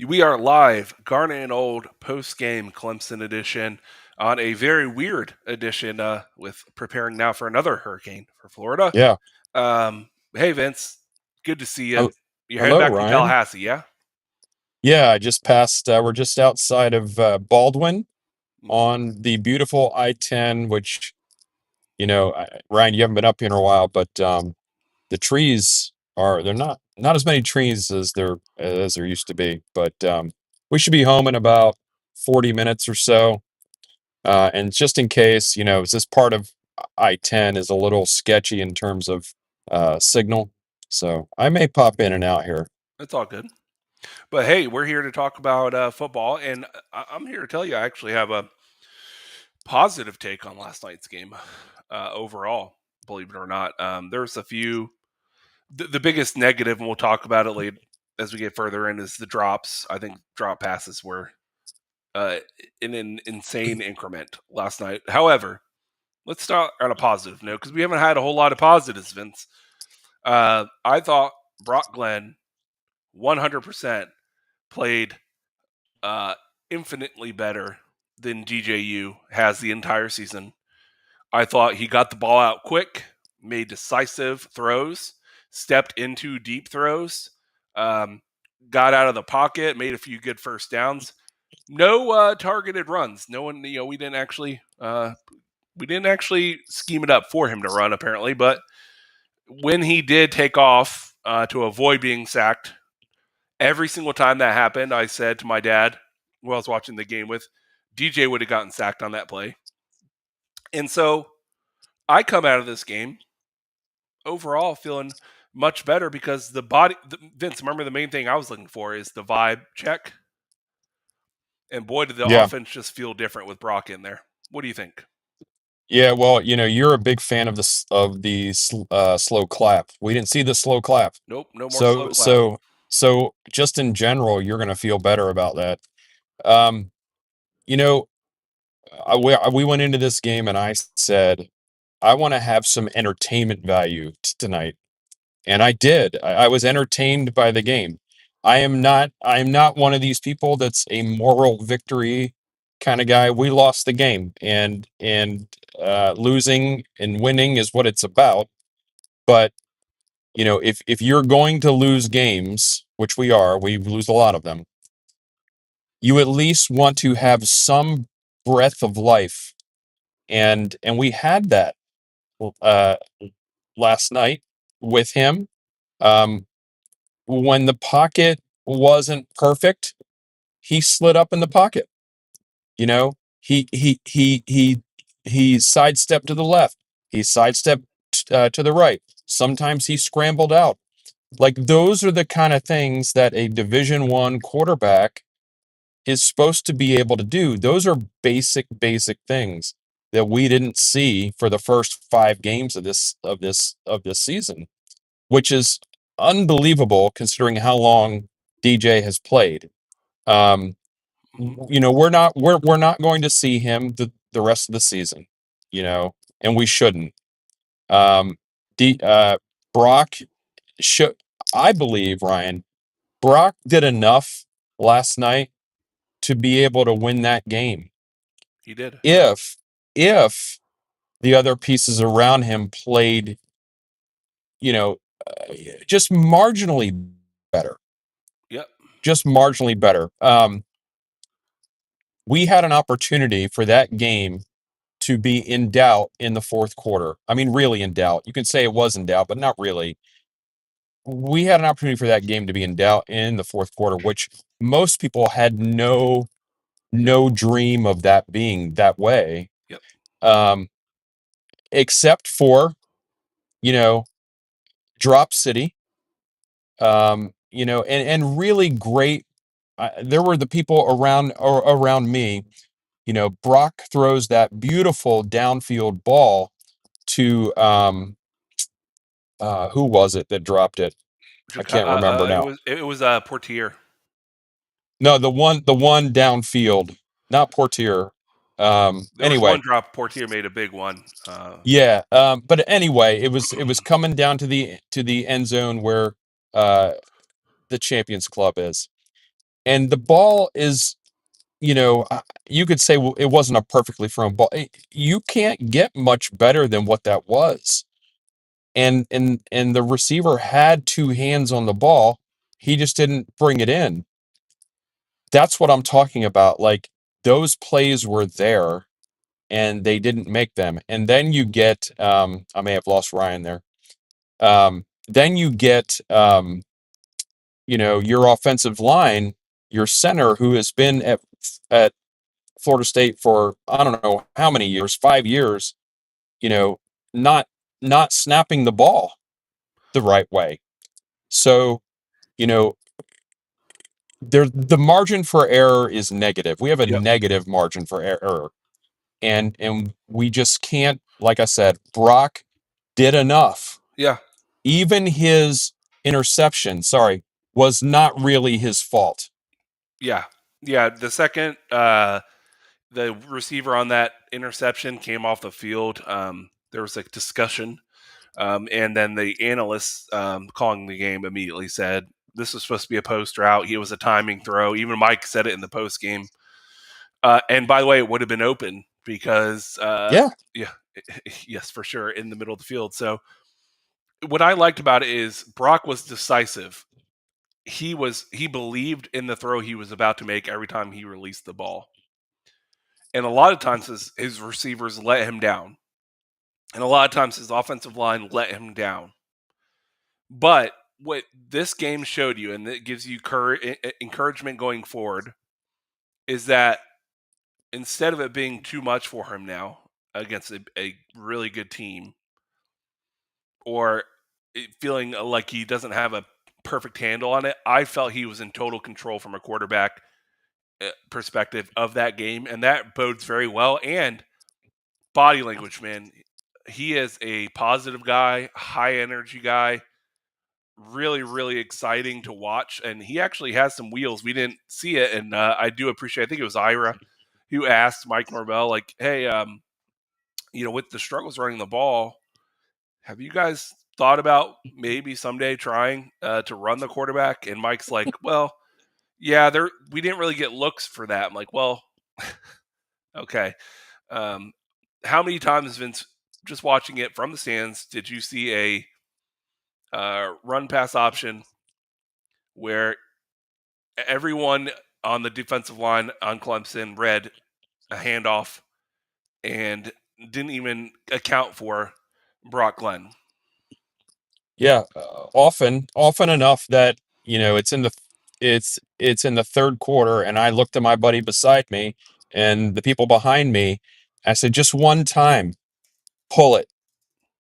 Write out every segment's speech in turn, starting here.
We are live, Garnet and Old post-game Clemson edition on a very weird edition with preparing now for another hurricane for Florida. Yeah. Hey, Vince, good to see you. Hel- You're heading Hello, back from Ryan. Tallahassee, yeah? Yeah, I just passed. We're just outside of Baldwin Hmm. on the beautiful I-10, which, Ryan, you haven't been up here in a while, but the trees they're not as many trees as there used to be, but we should be home in about 40 minutes or so. And just in case, this part of I-10 is a little sketchy in terms of signal, so I may pop in and out here. It's all good. But hey, we're here to talk about football, and I'm here to tell you I actually have a positive take on last night's game overall, believe it or not. There's a few. The biggest negative, and we'll talk about it later as we get further in, is the drops. I think drop passes were uh, in an insane increment last night. However, let's start on a positive note because we haven't had a whole lot of positives, Vince. I thought Brock Glenn 100% played uh, infinitely better than DJU has the entire season. I thought he got the ball out quick, made decisive throws, stepped into deep throws, um, got out of the pocket, made a few good first downs. No targeted runs. No one, we didn't actually scheme it up for him to run apparently. But when he did take off to avoid being sacked, every single time that happened, I said to my dad, who I was watching the game with, DJ would have gotten sacked on that play. And so I come out of this game overall feeling much better because Vince, remember the main thing I was looking for is the vibe check. And boy, did the Yeah. offense just feel different with Brock in there. What do you think? Yeah, well, you're a big fan of the slow clap. We didn't see the slow clap. Nope, no more slow So clap. so so just in general, you're going to feel better about that. Um, you know, we went into this game and I said I want to have some entertainment value tonight. And I did. I was entertained by the game. I am not one of these people that's a moral victory kind of guy. We lost the game, and losing and winning is what it's about. But if you're going to lose games, which we lose a lot of them, you at least want to have some breath of life, and we had that uh, last night with him. Um, when the pocket wasn't perfect, he slid up in the pocket. You know, he sidestepped to the left. He sidestepped to the right. Sometimes he scrambled out. Like those are the kind of things that a Division I quarterback is supposed to be able to do. Those are basic things that we didn't see for the first 5 games of this season, which is unbelievable considering how long DJ has played. Um, Mm-hmm. we're not going to see him the rest of the season, and we shouldn't. Um, D, Brock should, I believe, Ryan, Brock did enough last night to be able to win that game. He did. Yep. If the other pieces around him played, you know, just marginally better, Yep. just marginally better. We had an opportunity for that game to be in doubt in the fourth quarter. I mean, really in doubt. You can say it was in doubt, but not really. We had an opportunity for that game to be in doubt in the fourth quarter, which most people had no dream of that being that way, Yep. um, except for you know Drop City, and really great. There were the people around me. Brock throws that beautiful downfield ball to who was it that dropped it? I can't remember It now. was Portier. No, the one downfield, not Portier. There was one Anyway, drop. Portier made a big one. yeah. But anyway, it was coming down to the end zone where uh the Champions Club is. and the ball is, you could say, well, it wasn't a perfectly thrown ball. You can't get much better than what that was. And the receiver had two hands on the ball. He just didn't bring it in. That's what I'm talking about. Like, those plays were there and they didn't make them. And then you get, I may have lost Ryan there. Then you get, your offensive line, your center, who has been at Florida State for I don't know how many years, 5 years, you know, not not snapping the ball the right way. So, you know, the margin for error is negative. We have a Yep. negative margin for error. And we just can't, like I said, Brock did enough. Yeah. Even his interception, sorry, was not really his fault. Yeah. Yeah. The second the receiver on that interception came off the field, there was a discussion. And then the analysts calling the game immediately said this was supposed to be a post route. It was a timing throw. Even Mike said it in the post game. And by the way, it would have been open because, Yeah. yeah, yes, for sure, in the middle of the field. So what I liked about it is Brock was decisive. He believed in the throw he was about to make every time he released the ball. And a lot of times his receivers let him down. And a lot of times his offensive line let him down. But what this game showed you, and it gives you encouragement going forward, is that instead of it being too much for him now against a really good team, or feeling like he doesn't have a perfect handle on it, I felt he was in total control from a quarterback perspective of that game, and that bodes very well. And body language, man, he is a positive guy, high energy guy, really, really exciting to watch. And he actually has some wheels. We didn't see it, and I do appreciate. I think it was Ira who asked Mike Norvell, like, "Hey, with the struggles running the ball, have you guys thought about maybe someday trying to run the quarterback?" And Mike's like, "Well, yeah, we didn't really get looks for that." I'm like, "Well, okay. Um, how many times, Vince, just watching it from the stands, did you see a run pass option where everyone on the defensive line on Clemson read a handoff and didn't even account for Brock Glenn?" Yeah, often enough that it's in the third quarter, and I looked at my buddy beside me and the people behind me. I said, just one time, pull it.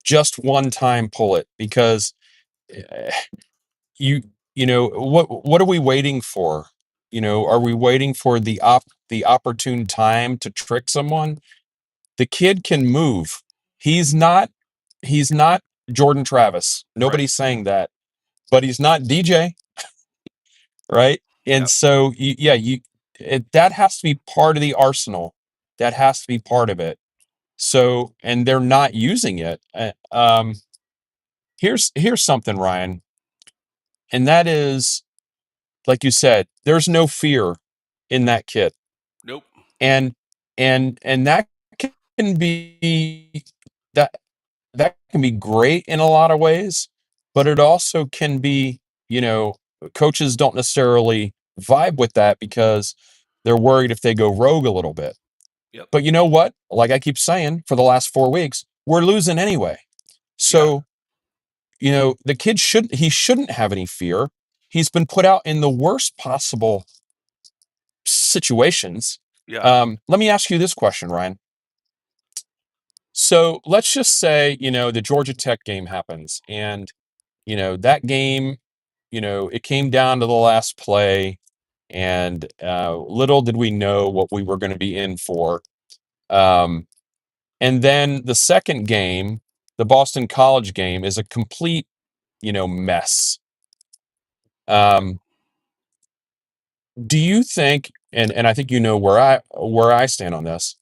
Just one time, pull it, because eh, you what are we waiting for? Are we waiting for the opportune time to trick someone? The kid can move. He's not he's not Jordan Travis. Right. Nobody's saying that, but he's not DJ, right? And Yep. so, yeah, that has to be part of the arsenal. That has to be part of it. So, and they're not using it. Here's something, Ryan, and that is, like you said, there's no fear in that kid, Nope. and and that can be that that can be great in a lot of ways, but it also can be, coaches don't necessarily vibe with that because they're worried if they go rogue a little bit. Yep. But you know what? Like I keep saying for the last 4 weeks, we're losing anyway. Yeah. So, the kid shouldn't have any fear. He's been put out in the worst possible situations. Yeah. Let me ask you this question, Ryan. So let's just say, the Georgia Tech game happens, and that game, it came down to the last play, and little did we know what we were going to be in for. Um, and then the second game, the Boston College game, is a complete, mess. Um, do you think, and I think where I stand on this,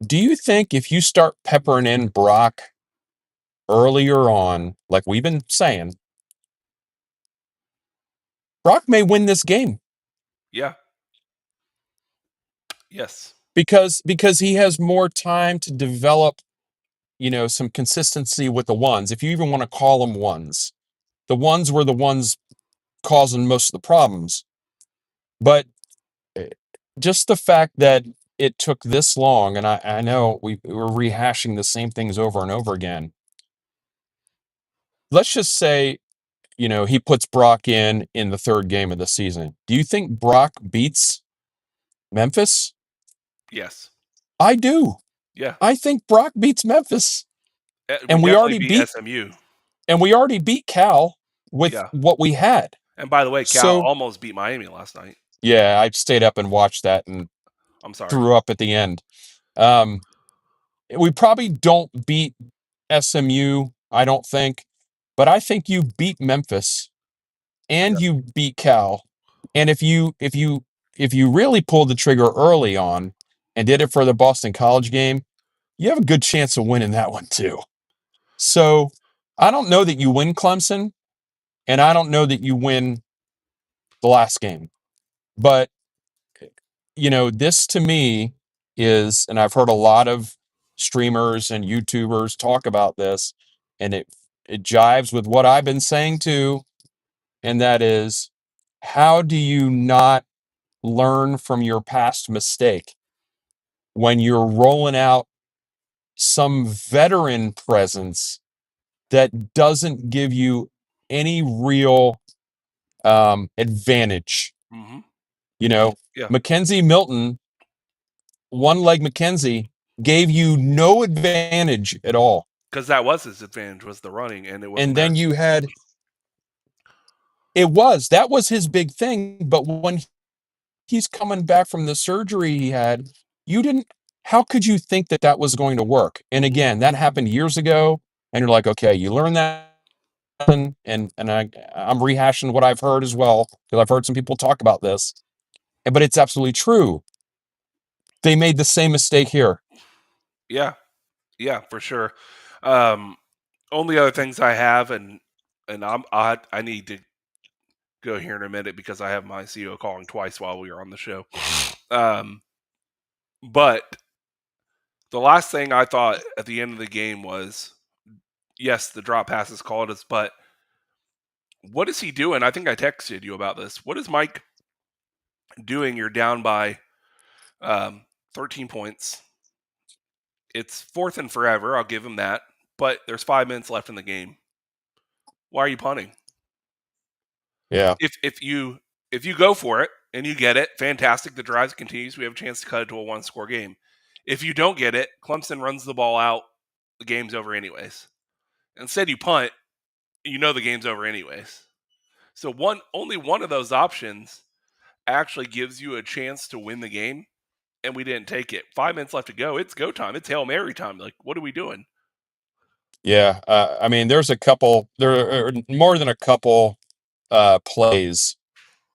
do you think if you start peppering in Brock earlier on, like we've been saying, Brock may win this game? Yeah. Yes. because he has more time to develop, some consistency with the ones, if you even want to call them ones. The ones were the ones causing most of the problems. But eh, just the fact that it took this long, and I know we're rehashing the same things over and over again. Let's just say, he puts Brock in the third game of the season. Do you think Brock beats Memphis? Yes. I do. Yeah. I think Brock beats Memphis. We And we definitely already beat beat SMU. and we already beat Cal with Yeah. what we had. And by the way, Cal So, almost beat Miami last night. yeah, I stayed up and watched that and I'm sorry. threw up at the end. Um, we probably don't beat SMU, I don't think, but I think you beat Memphis and Yeah. you beat Cal. And if you really pulled the trigger early on and did it for the Boston College game, you have a good chance of winning that one too. So, I don't know that you win Clemson, and I don't know that you win the last game. But, this to me is, and I've heard a lot of streamers and YouTubers talk about this, and it jives with what I've been saying too, and that is, how do you not learn from your past mistake when you're rolling out some veteran presence that doesn't give you any real advantage? Hmm. You know, Yeah. Mackenzie Milton, one leg Mackenzie, gave you no advantage at all. Because that was his advantage, was the running, and it wasn't And there. then you had that was his big thing. But when he's coming back from the surgery he had, you didn't, how could you think that that was going to work? And Hmm. again, that happened years ago. And you're like, okay, you learn that. I'm rehashing what I've heard as well, because I've heard some people talk about this, but it's absolutely true. They made the same mistake here. Yeah. Yeah, for sure. Um, Only other things I have, and I need to go here in a minute because I have my CEO calling twice while we were on the show. Um, but the last thing I thought at the end of the game was, yes, the drop passes called us, but what is he doing? I think I texted you about this. What is Mike doing? You're down by 13 points. It's fourth and forever. I'll give him that. But there's 5 minutes left in the game. Why are you punting? Yeah. If you go for it and you get it, fantastic. The drive continues. We have a chance to cut it to a one-score game. If you don't get it, Clemson runs the ball out. The game's over anyways. Instead, you punt. You know the game's over anyways. So only one of those options actually gives you a chance to win the game, and we didn't take it. 5 minutes left to go. It's go time. It's Hail Mary time. Like, what are we doing? Yeah. I mean, there are more than a couple plays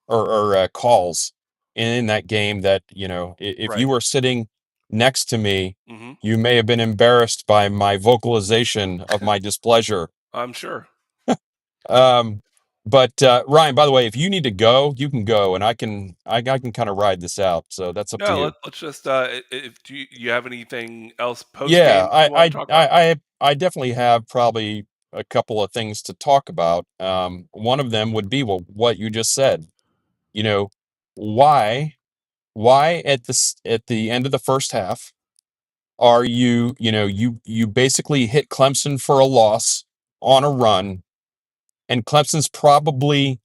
or calls in that game that, if Right. you were sitting next to me, Hmm. you may have been embarrassed by my vocalization of my displeasure. I'm sure. Um, but Ryan, by the way, if you need to go, you can go, and I can kind of ride this out. So that's up to No, you. let's just. If you have anything else post Yeah, game you want to talk about? I definitely have probably a couple of things to talk about. One of them would be, well, what you just said. You know, why at the end of the first half are you basically hit Clemson for a loss on a run, and Clemson's probably,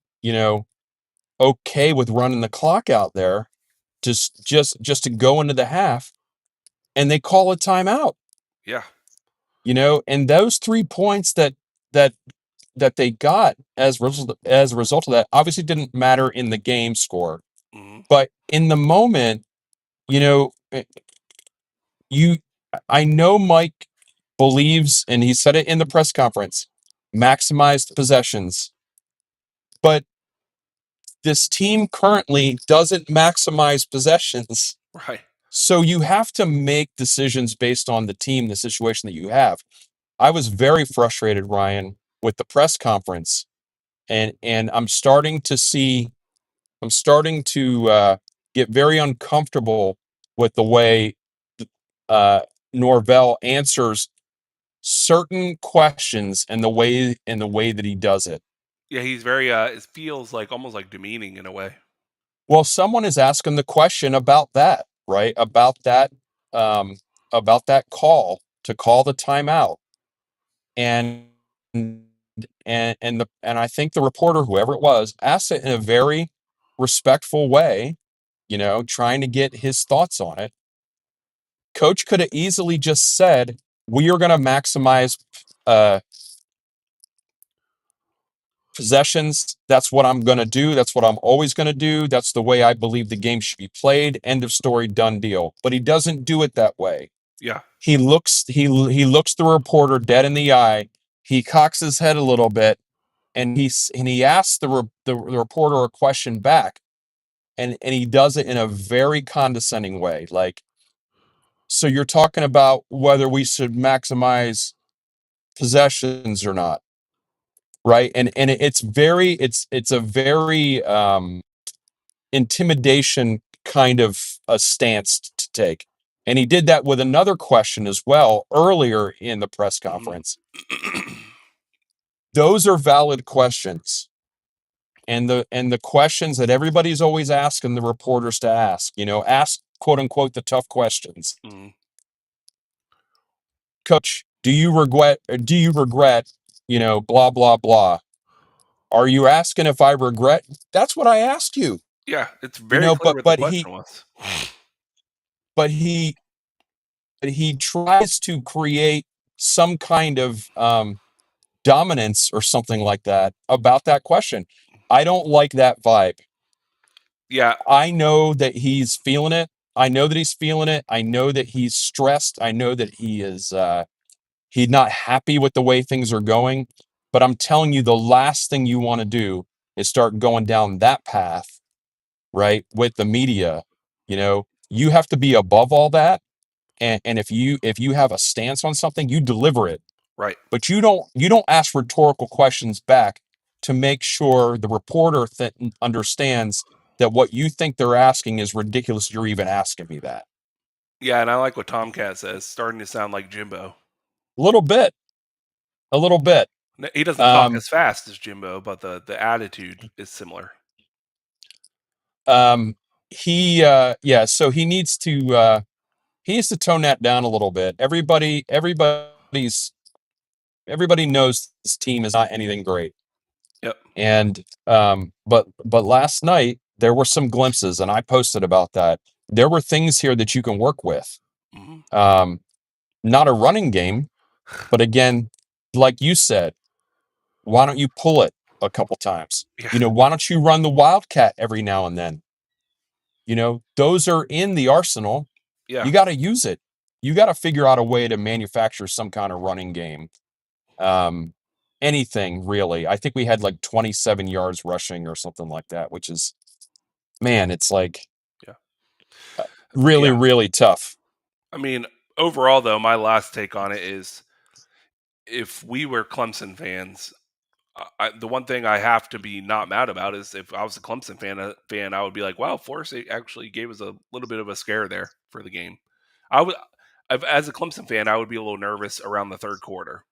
okay with running the clock out there, just to go into the half, and they call a timeout. Yeah. And those 3 points that that they got as a result of that obviously didn't matter in the game score, Hmm. but in the moment, you know, you I know Mike believes, and he said it in the press conference, maximized possessions, but this team currently doesn't maximize possessions. Right. So you have to make decisions based on the team, the situation that you have. I was very frustrated, Ryan, with the press conference, and I'm starting to see I'm starting to get very uncomfortable with the way uh, Norvell answers certain questions and the way that he does it. Yeah, he's very. It feels like almost like demeaning in a way. Well, someone is asking the question about that, right? Um, about that call the timeout, and and I think the reporter, whoever it was, asked it in a very respectful way, trying to get his thoughts on it. Coach could have easily just said, "We are going to maximize uh, possessions. That's what I'm going to do. That's what I'm always going to do. That's the way I believe the game should be played. End of story, done deal." But he doesn't do it that way. Yeah, He looks the reporter dead in the eye. He cocks his head a little bit, and he asks the reporter a question back, and he does it in a very condescending way, like, "So you're talking about whether we should maximize possessions or not, right?" And it's a very intimidation kind of a stance to take. And he did that with another question as well earlier in the press hmm conference. Those are valid questions. And the questions that everybody's always asking the reporters to ask, ask quote unquote the tough questions. hmm Coach, do you regret, blah blah blah? Are you asking if I regret? That's what I asked you. Yeah, it's You very know, clear but what the but he question was. but he he tries to create some kind of dominance or something like that about that question. I don't like that vibe. Yeah, I know that he's feeling it. I know that he's feeling it. I know that he's stressed. I know that he's not happy with the way things are going. But I'm telling you, the last thing you want to do is start going down that path, right? With the media. You have to be above all that. And if you have a stance on something, you deliver it. right. But you don't ask rhetorical questions back to make sure the reporter understands that what you think they're asking is ridiculous. You're even asking me that. Yeah, and I like what Tomcat says. Starting to sound like Jimbo. A little bit, a little bit. He doesn't talk Um, as fast as Jimbo, but the attitude is similar. yeah. So he needs to tone that down a little bit. Everybody knows this team is not anything great. Yep. And but last night there were some glimpses, and I posted about that. There were things here that you can work with. hmm Um, Not a running game, but again, like you said, why don't you pull it a couple times? Yeah. Why don't you run the wildcat every now and then? Those are in the arsenal. Yeah. You got to use it. You got to figure out a way to manufacture some kind of running game. Um, Anything really. I think we had like 27 yards rushing or something like that, which is, man, it's like Yeah. really, Yeah. really tough. I mean, overall, though, my last take on it is if we were Clemson fans, the one thing I have to be not mad about is if I was a Clemson fan, I would be like, "Wow, Force actually gave us a little bit of a scare there for the game." I would, as a Clemson fan, I would be a little nervous around the third quarter.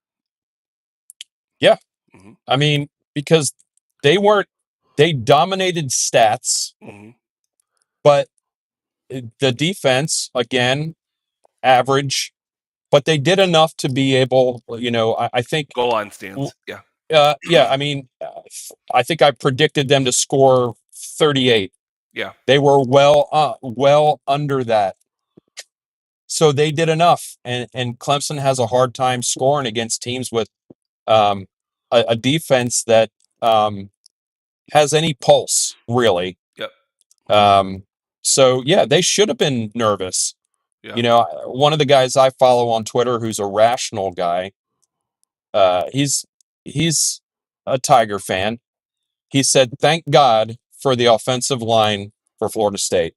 Yeah. hmm I mean, because they weren't, they dominated stats, hmm but the defense, again, average, but they did enough to be able, I think, Goal line stands. Yeah. yeah, I mean, I think I predicted them to score 38. Yeah. They were well under that. So they did enough. And Clemson has a hard time scoring against teams with um, a defense that has any pulse, really. Yep. Um, so yeah, they should have been nervous. Yeah. One of the guys I follow on Twitter, who's a rational guy, he's a Tiger fan. He said, "Thank God for the offensive line for Florida State."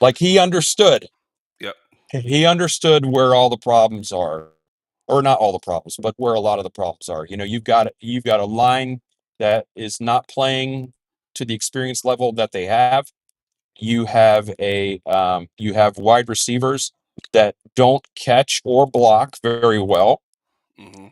Like he understood. Yep. He understood where all the problems are, or not all the problems, but where a lot of the problems are. You've got a line that is not playing to the experience level that they have. You have you have wide receivers that don't catch or block very well, Hmm.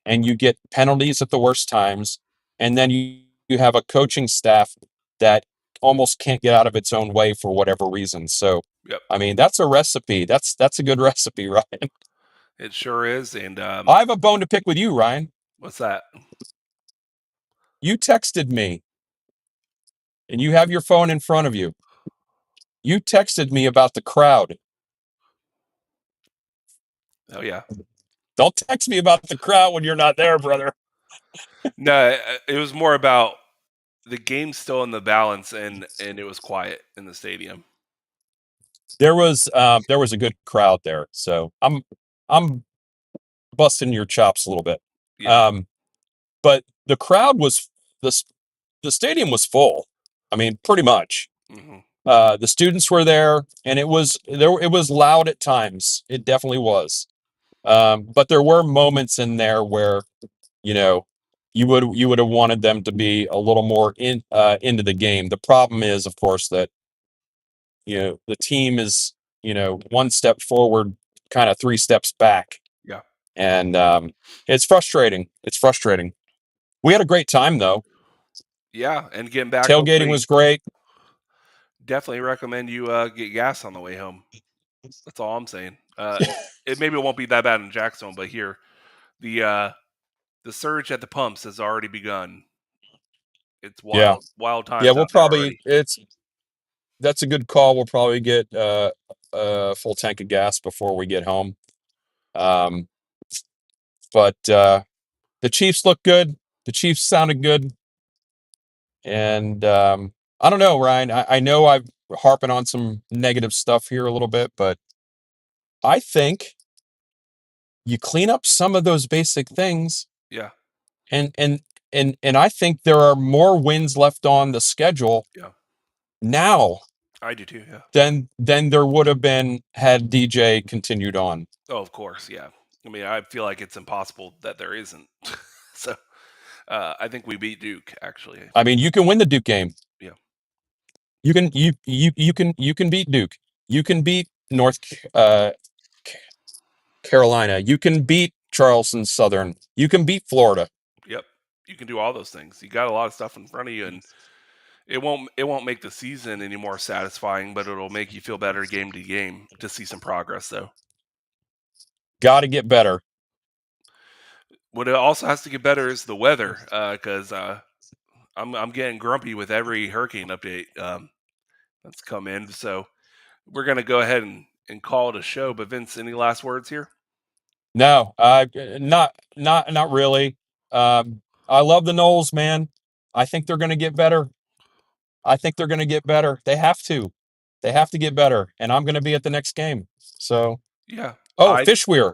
and you get penalties at the worst times, and then you have a coaching staff that almost can't get out of its own way for whatever reason. So, Yep, I mean, that's a recipe. That's a good recipe, Ryan. it sure is. And I have a bone to pick with you, Ryan. what's that? You texted me, and you have your phone in front of you. You texted me about the crowd. Oh yeah. Don't text me about the crowd when you're not there, brother. No, it was more about the game's still in the balance, and it was quiet in the stadium. There was a good crowd there, so I'm busting your chops a little bit. Yeah. Um, but the crowd was the the stadium was full. I mean, pretty much. Hmm. The students were there, and it was there. It was loud at times. It definitely was. But there were moments in there where you know you would have wanted them to be a little more into the game. The problem is, of course, that the team is one step forward, kind of three steps back, Yeah. and it's frustrating. It's frustrating. We had a great time though. Yeah, and getting back, Tailgating hopefully, was great. definitely recommend you get gas on the way home. That's all I'm saying. It maybe it won't be that bad in Jacksonville, but here the uh, the surge at the pumps has already begun. It's Yeah, wild, wild yeah. times We'll out there probably already. it's that's a good call. We'll probably get a full tank of gas before we get home. Um, but the Chiefs look good. The Chiefs sounded good, and I don't know, Ryan. I know I'm harping on some negative stuff here a little bit, but I think you clean up some of those basic things, Yeah, and I think there are more wins left on the schedule yeah, now I do too. Yeah. than there would have been had DJ continued on. Oh, of course. Yeah. I mean, I feel like it's impossible that there isn't. So I think we beat Duke actually. I mean, you can win the Duke game. Yeah. You can beat Duke. You can beat North Carolina. You can beat Charleston Southern. You can beat Florida. Yep. You can do all those things. You got a lot of stuff in front of you, and it won't make the season any more satisfying, but it'll make you feel better game to game to see some progress. Though, Got to get better. what it also has to get better is the weather, because I'm getting grumpy with every hurricane update that's come in. So we're gonna go ahead and call it a show. But Vince, any last words here? No, not really. I love the Noles, man. I think they're going to get better. I think they're going to get better. They have to. They have to get better. And I'm going to be at the next game. So, Yeah, oh, I Fishweir.